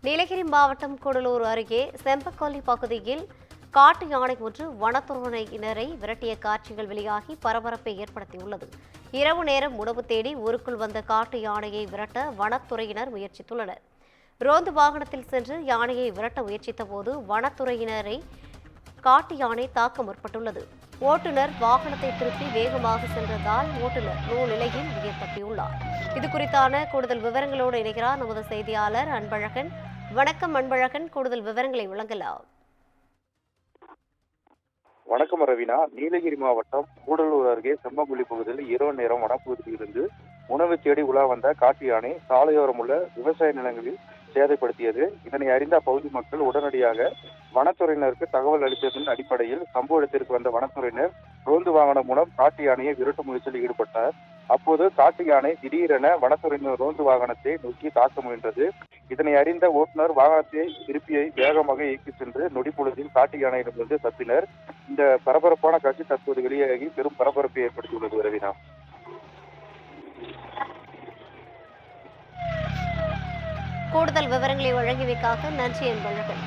நீலகிரி மாவட்டம் கூடலூர் அருகே செம்பக்கோலி பகுதியில் காட்டு யானை ஒன்று வனத்துறையினரை விரட்டிய காட்சிகள் வெளியாகி பரபரப்பை ஏற்படுத்தியுள்ளது. இரவு நேரம் உணவு தேடி ஊருக்குள் வந்த காட்டு யானையை விரட்ட வனத்துறையினர் முயற்சித்துள்ளனர். ரோந்து வாகனத்தில் சென்று யானையை விரட்ட முயற்சித்த போது வனத்துறையினரை காட்டு யானை தாக்க முற்பட்டுள்ளது. ஓட்டுநர் வாகனத்தை திருப்பி வேகமாக சென்றதால் ஓட்டுநர் நிலையில் உயிர் தப்பியுள்ளார். இது குறித்தான கூடுதல் விவரங்களோடு இணைகிறார் நமது செய்தியாளர் அன்பழகன். வணக்கம் அன்பழகன், கூடுதல் விவரங்களை வழங்கலாம். வணக்கம் ரவீனா. நீலகிரி மாவட்டம் கூடலூர் அருகே செம்பங்குழி பகுதியில் இரவு நேரம் வனப்பகுதியில் இருந்து உணவு தேடி உலா வந்த காட்டு யானை சாலையோரம் உள்ள விவசாய நிலங்களில் சேதப்படுத்தியது. இதனை அறிந்த அப்பகுதி மக்கள் உடனடியாக வனத்துறையினருக்கு தகவல் அளித்ததன் அடிப்படையில் சம்பவ இடத்திற்கு வந்த வனத்துறையினர் ரோந்து வாகனம் மூலம் காட்டு யானையை விரட்டும் முயற்சியில் ஈடுபட்டார். அப்போது காட்டு யானை திடீரென வனத்துறையினர் ரோந்து வாகனத்தை நோக்கி தாக்க முயன்றது. இதனை அறிந்த ஓட்டுநர் வாகனத்தை திருப்பியை வேகமாக இயக்கி சென்று நொடிப்பொழுதில் காட்டு யானையிடமிருந்து தப்பினர். இந்த பரபரப்பான காட்சி தற்போது வெளியாகி பெரும் பரபரப்பை ஏற்படுத்தியுள்ளது. ரவினா, கூடுதல் விவரங்களை வழங்கியமைக்காக நன்றி அன்பழகன்.